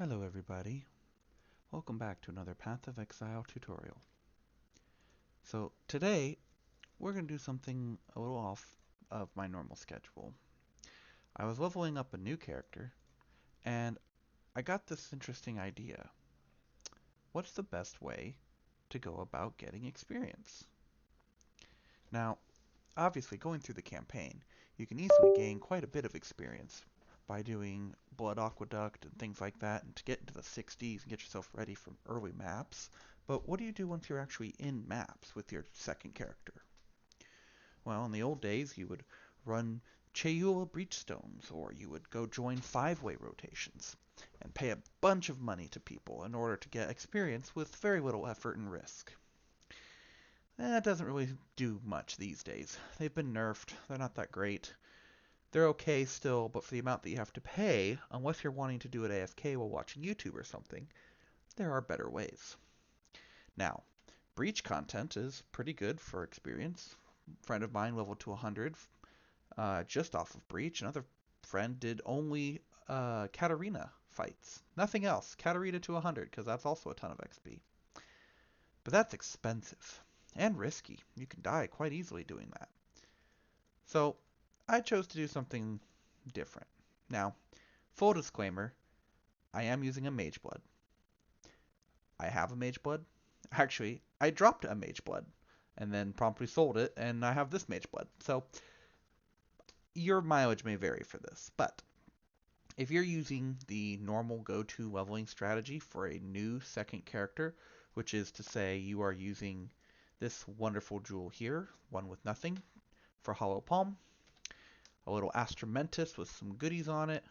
Hello everybody, welcome back to another Path of Exile tutorial. So today we're going to do something a little off of my normal schedule. I was leveling up a new character and I got this interesting idea. What's the best way to go about getting experience? Now, obviously going through the campaign, you can easily gain quite a bit of experience by doing Blood Aqueduct and things like that, and to get into the 60s and get yourself ready for early maps. But what do you do once you're actually in maps with your second character? Well, in the old days, you would run Chayula Breachstones, or you would go join five-way rotations and pay a bunch of money to people in order to get experience with very little effort and risk. That doesn't really do much these days. They've been nerfed. They're not that great. They're okay still, but for the amount that you have to pay, unless you're wanting to do it AFK while watching YouTube or something, there are better ways. Now, Breach content is pretty good for experience. A friend of mine leveled to 100 just off of Breach. Another friend did only Katarina fights. Nothing else. Katarina to 100, because that's also a ton of XP. But that's expensive and risky. You can die quite easily doing that. So I chose to do something different. Now, full disclaimer, I am using a Mage Blood. I have a Mage Blood. Actually, I dropped a Mage Blood and then promptly sold it, and I have this Mage Blood. So your mileage may vary for this, but if you're using the normal go-to leveling strategy for a new second character, which is to say you are using this wonderful jewel here, one with nothing, for Hollow Palm, a little Astramentus with some goodies on it,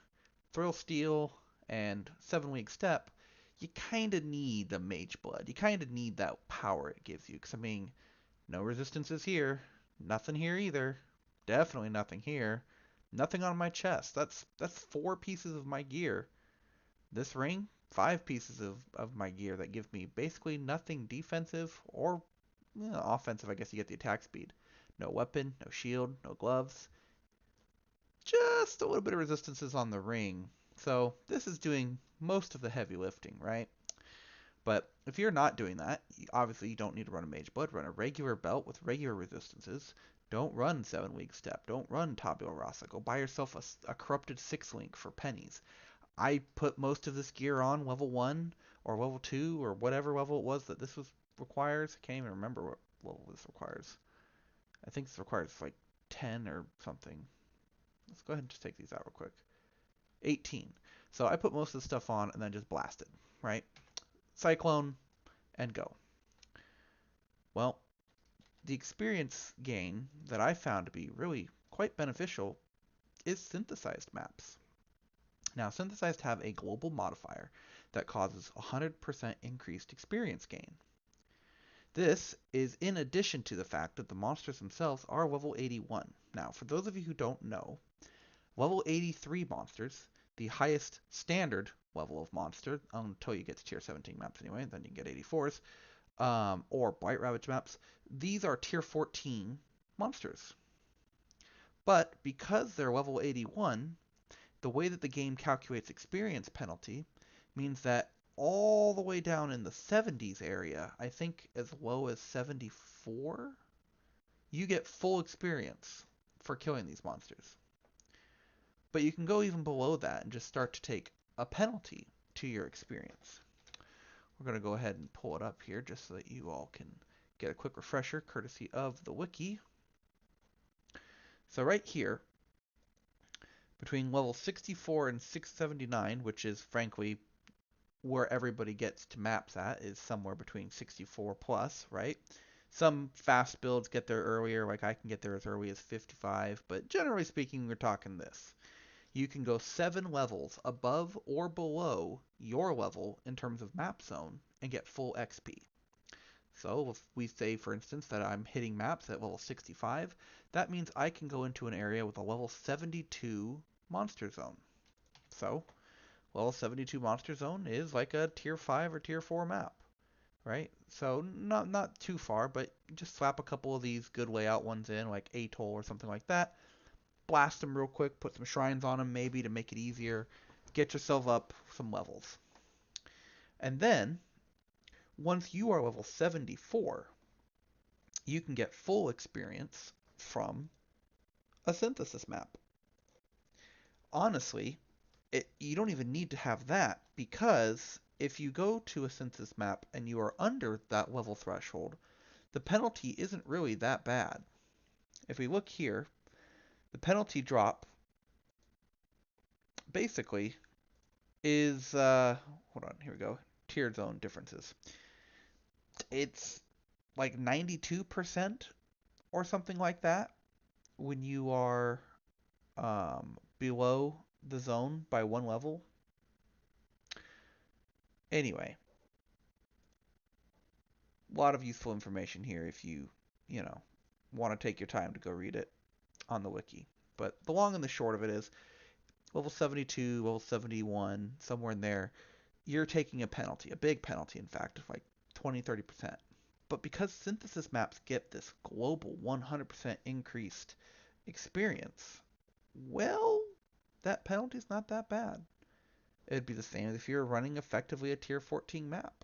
Thrill Steel, and 7-Week Step, you kind of need the Mage Blood. You kind of need that power it gives you. Because, I mean, no resistances here. Nothing here either. Definitely nothing here. Nothing on my chest. That's 4 pieces of my gear. This ring, 5 pieces of my gear that give me basically nothing defensive or offensive. I guess you get the attack speed. No weapon, no shield, no gloves. Just a little bit of resistances on the ring. So this is doing most of the heavy lifting, right? But if you're not doing that, obviously you don't need to run a Mage Blood. Run a regular belt with regular resistances. Don't run 7-Week Step. Don't run Tabula Rasa. Go buy yourself a corrupted 6-link for pennies. I put most of this gear on level 1 or level 2 or whatever level it was that this was requires. I can't even remember what level this requires. I think this requires like 10 or something. Let's go ahead and just take these out real quick. 18. So I put most of the stuff on and then just blasted, right? Cyclone and go. Well, the experience gain that I found to be really quite beneficial is synthesized maps. Now, synthesized have a global modifier that causes 100% increased experience gain. This is in addition to the fact that the monsters themselves are level 81. Now, for those of you who don't know, level 83 monsters, the highest standard level of monster, until you get to tier 17 maps anyway, then you can get 84s, or Blight Ravage maps, these are tier 14 monsters. But because they're level 81, the way that the game calculates experience penalty means that all the way down in the 70s area, I think as low as 74, you get full experience for killing these monsters. But you can go even below that and just start to take a penalty to your experience. We're going to go ahead and pull it up here just so that you all can get a quick refresher courtesy of the wiki. So right here, between level 64 and 679, which is frankly where everybody gets to maps at, is somewhere between 64 plus, right? Some fast builds get there earlier, like I can get there as early as 55, but generally speaking, we're talking this. You can go 7 levels above or below your level in terms of map zone and get full XP. So if we say, for instance, that I'm hitting maps at level 65, that means I can go into an area with a level 72 monster zone. So, level 72 monster zone is like a tier 5 or tier 4 map, right? So not too far, but just slap a couple of these good layout ones in, like Atoll or something like that. Blast them real quick, put some shrines on them maybe to make it easier. Get yourself up some levels. And then, once you are level 74, you can get full experience from a synthesis map. Honestly, you don't even need to have that, because if you go to a synthesis map and you are under that level threshold, the penalty isn't really that bad. If we look here, the penalty drop basically is, hold on, here we go, tiered zone differences. It's like 92% or something like that when you are below the zone by one level. Anyway, a lot of useful information here if you know, want to take your time to go read it on the wiki. But the long and the short of it is, level 72, level 71, somewhere in there, you're taking a penalty, a big penalty, in fact, of like 20-30%. But because synthesis maps get this global 100% increased experience, well, that penalty's not that bad. It'd be the same as if you're running effectively a tier 14 map.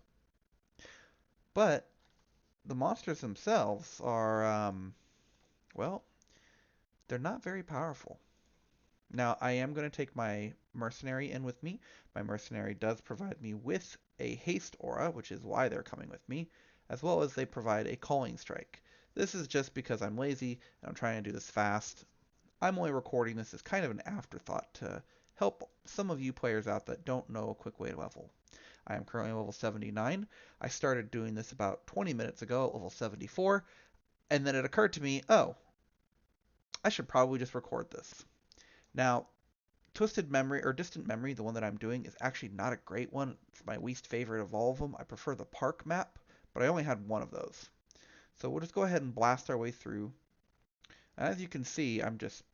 But the monsters themselves are, well, they're not very powerful. Now, I am going to take my mercenary in with me. My mercenary does provide me with a haste aura, which is why they're coming with me, as well as they provide a calling strike. This is just because I'm lazy and I'm trying to do this fast. I'm only recording this as kind of an afterthought to help some of you players out that don't know a quick way to level. I am currently level 79. I started doing this about 20 minutes ago at level 74, and then it occurred to me, oh, I should probably just record this. Now, Twisted Memory, or Distant Memory, the one that I'm doing, is actually not a great one. It's my least favorite of all of them. I prefer the park map, but I only had one of those. So we'll just go ahead and blast our way through. As you can see, I'm just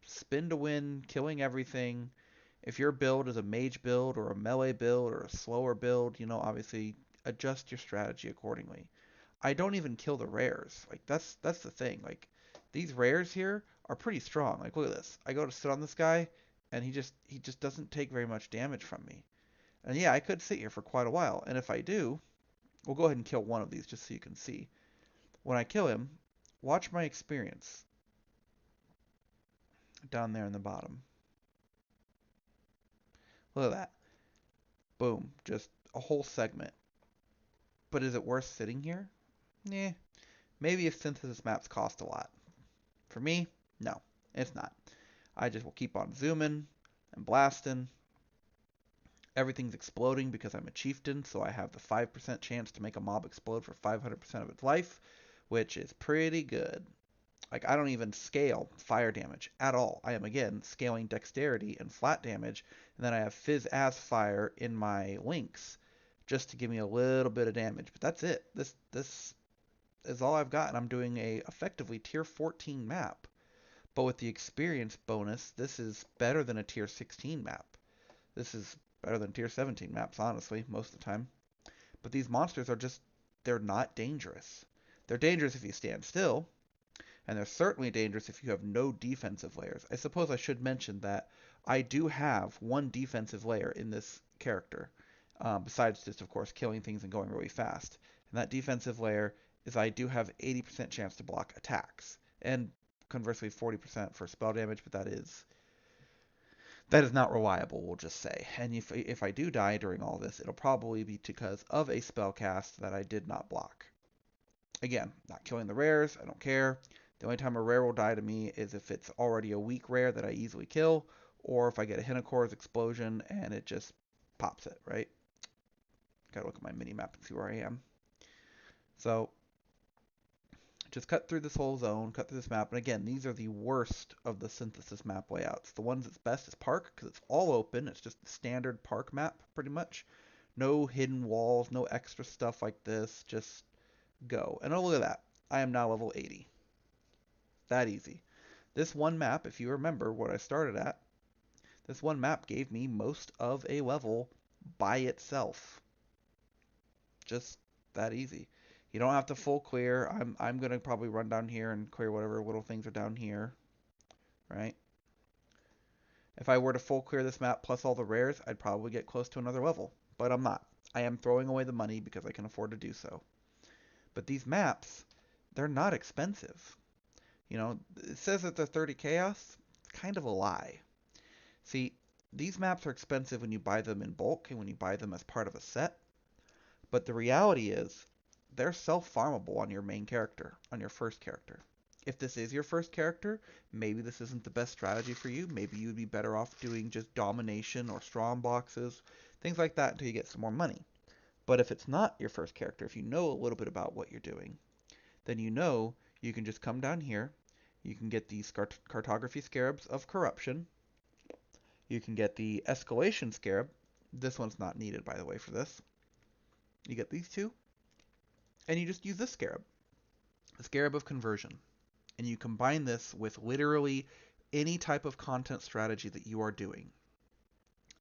spin to win, killing everything. If your build is a mage build or a melee build or a slower build, obviously adjust your strategy accordingly. I don't even kill the rares. Like that's the thing. Like these rares here are pretty strong. Like look at this. I go to sit on this guy and he just doesn't take very much damage from me. And yeah, I could sit here for quite a while. And if I do, we'll go ahead and kill one of these just so you can see. When I kill him, watch my experience down there in the bottom. Look at that. Boom. Just a whole segment. But is it worth sitting here? Nah. Maybe if synthesis maps cost a lot. For me, no, it's not. I just will keep on zooming and blasting. Everything's exploding because I'm a chieftain, so I have the 5% chance to make a mob explode for 500% of its life, which is pretty good. Like, I don't even scale fire damage at all. I am, again, scaling dexterity and flat damage, and then I have fizz as fire in my links just to give me a little bit of damage. But that's it. This is all I've got, and I'm doing a effectively tier 14 map. But with the experience bonus, this is better than a tier 16 map. This is better than tier 17 maps, honestly, most of the time. But these monsters are just, they're not dangerous. They're dangerous if you stand still, and they're certainly dangerous if you have no defensive layers. I suppose I should mention that I do have one defensive layer in this character, besides just, of course, killing things and going really fast. And that defensive layer is I do have 80% chance to block attacks, and conversely 40% for spell damage, but that is not reliable, we'll just say. And if I do die during all this, it'll probably be because of a spell cast that I did not block. Again, not killing the rares, I don't care. The only time a rare will die to me is if it's already a weak rare that I easily kill, or if I get a Hinocor's explosion and it just pops it, right? Gotta look at my mini map and see where I am. So just cut through this whole zone, cut through this map, and again, these are the worst of the synthesis map layouts. The ones that's best is park, because it's all open. It's just the standard park map, pretty much. No hidden walls, no extra stuff like this. Just go. And oh, look at that. I am now level 80. That easy. This one map, if you remember what I started at, this one map gave me most of a level by itself. Just that easy. You don't have to full clear. I'm gonna probably run down here and clear whatever little things are down here, right? If I were to full clear this map plus all the rares, I'd probably get close to another level, but I'm not. I am throwing away the money because I can afford to do so. But these maps, they're not expensive. You know, it says that they're 30 chaos. It's kind of a lie. See, these maps are expensive when you buy them in bulk and when you buy them as part of a set. But the reality is, they're self-farmable on your main character, on your first character. If this is your first character, maybe this isn't the best strategy for you. Maybe you'd be better off doing just domination or strong boxes, things like that until you get some more money. But if it's not your first character, if you know a little bit about what you're doing, then you know you can just come down here. You can get these cartography scarabs of corruption. You can get the escalation scarab. This one's not needed, by the way, for this. You get these two, and you just use this scarab, the scarab of conversion. And you combine this with literally any type of content strategy that you are doing.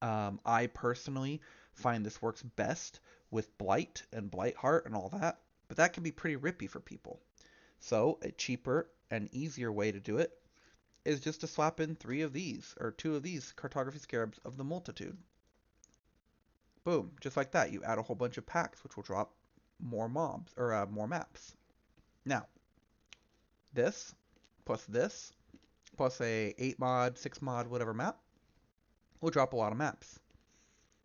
I personally find this works best with Blight and Blight Heart and all that, but that can be pretty rippy for people. So a cheaper and easier way to do it is just to swap in 3 of these, or 2 of these cartography scarabs of the multitude. Boom, just like that. You add a whole bunch of packs, which will drop more mobs, or more maps. Now, this, plus a 8 mod, 6 mod, whatever map, will drop a lot of maps.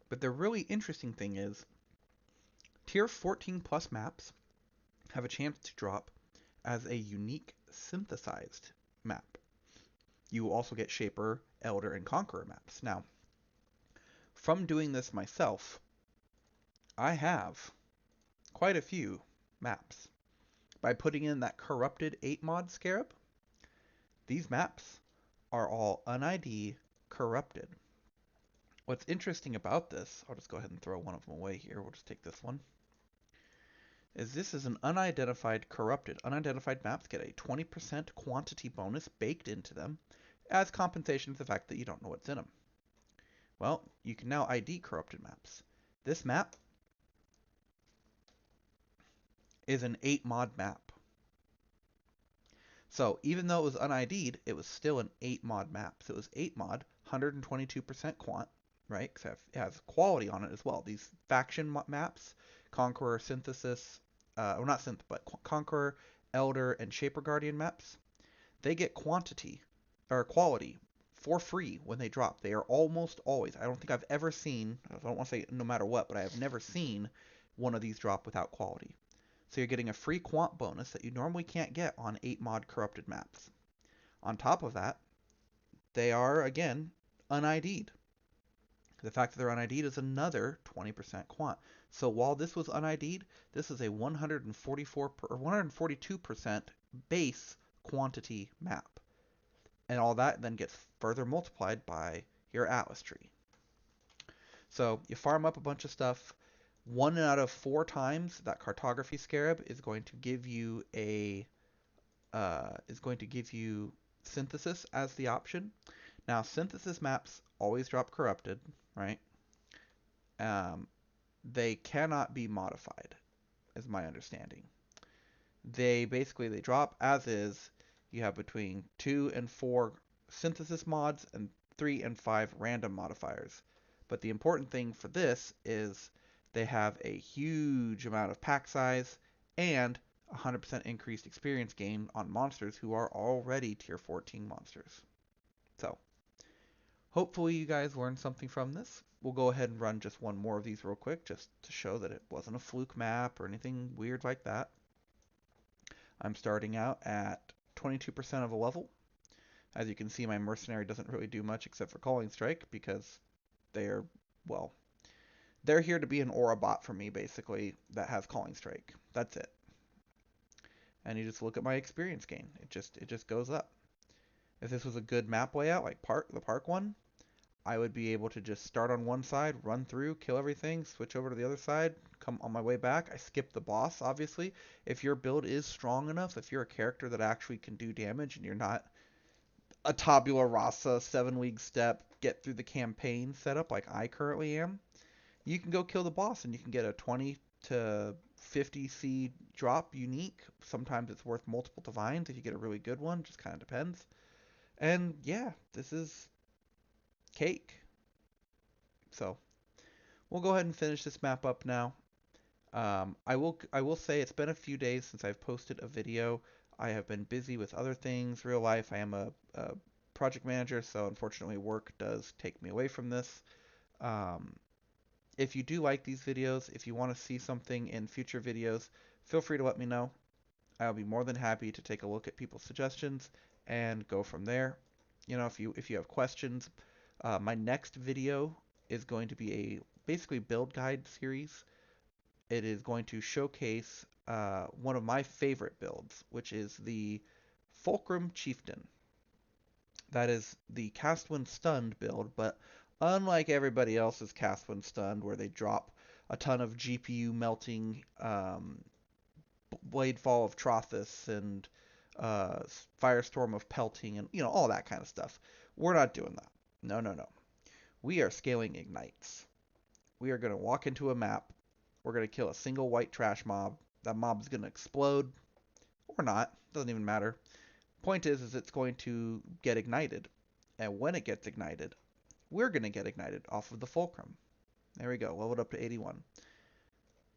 But the really interesting thing is, tier 14 plus maps have a chance to drop as a unique synthesized map. You will also get Shaper, Elder, and Conqueror maps. Now, from doing this myself, I have quite a few maps. By putting in that corrupted 8 mod scarab, these maps are all un-ID corrupted. What's interesting about this, I'll just go ahead and throw one of them away here, we'll just take this one, is this is an unidentified corrupted. Unidentified maps get a 20% quantity bonus baked into them as compensation for the fact that you don't know what's in them. Well, you can now ID corrupted maps. This map is an 8 mod map. So even though it was un-ID'd, it was still an 8 mod map. So it was 8 mod, 122% quant, right? Because it has quality on it as well. These faction maps, Conqueror, Synthesis, well not Synth, but Conqueror, Elder, and Shaper Guardian maps, they get quantity, or quality, for free when they drop. They are almost always, I don't think I've ever seen, I don't want to say no matter what, but I have never seen one of these drop without quality. So you're getting a free quant bonus that you normally can't get on 8 mod corrupted maps. On top of that, they are, again, un-ID'd. The fact that they're un-ID'd is another 20% quant. So while this was un-ID'd, this is a 144 or 142% base quantity map. And all that then gets further multiplied by your Atlas tree. So you farm up a bunch of stuff. 1 out of 4 times that cartography scarab is going to give you synthesis as the option. Now synthesis maps always drop corrupted, right? They cannot be modified, is my understanding. They drop as is. You have between 2 and 4 synthesis mods and 3 and 5 random modifiers. But the important thing for this is they have a huge amount of pack size and 100% increased experience gain on monsters who are already tier 14 monsters. So, hopefully you guys learned something from this. We'll go ahead and run just one more of these real quick just to show that it wasn't a fluke map or anything weird like that. I'm starting out at 22% of a level. As you can see, my mercenary doesn't really do much except for Calling Strike because they're, well, they're here to be an aura bot for me, basically, that has Calling Strike. That's it. And you just look at my experience gain. It just goes up. If this was a good map layout, like the park one, I would be able to just start on one side, run through, kill everything, switch over to the other side, come on my way back. I skip the boss, obviously. If your build is strong enough, if you're a character that actually can do damage and you're not a tabula rasa, 7-week step, get through the campaign setup like I currently am, you can go kill the boss and you can get a 20 to 50 C drop unique. Sometimes it's worth multiple divines if you get a really good one, just kind of depends. And yeah, this is cake. So we'll go ahead and finish this map up now. I will say it's been a few days since I've posted a video. I have been busy with other things, real life. I am a project manager, so unfortunately work does take me away from this. Um, if you do like these videos, if you want to see something in future videos, feel free to let me know. I'll be more than happy to take a look at people's suggestions and go from there. You know, if you have questions, my next video is going to be a basically build guide series. It is going to showcase one of my favorite builds, which is the Fulcrum Chieftain. That is the cast when stunned build, but unlike everybody else's cast when stunned, where they drop a ton of GPU melting Blade Fall of Trothus and uh, Firestorm of Pelting and all that kind of stuff. We're not doing that. No, no, no. We are scaling ignites. We are going to walk into a map. We're going to kill a single white trash mob. That mob is going to explode or not. Doesn't even matter. Point is it's going to get ignited. And when it gets ignited, we're going to get ignited off of the Fulcrum. There we go. Leveled up to 81.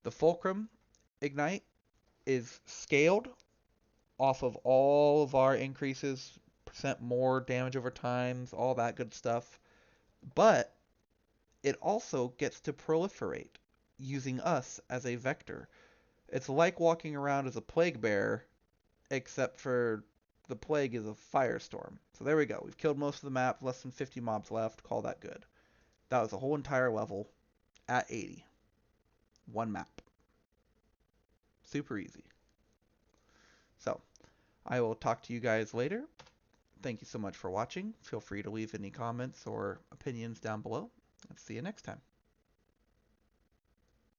The Fulcrum Ignite is scaled off of all of our increases, percent more damage over times, all that good stuff. But it also gets to proliferate using us as a vector. It's like walking around as a plague bearer, except for the plague is a firestorm. So there we go. We've killed most of the map, less than 50 mobs left. Call that good. That was a whole entire level at 80. One map. Super easy. So, I will talk to you guys later. Thank you so much for watching. Feel free to leave any comments or opinions down below. Let's see you next time.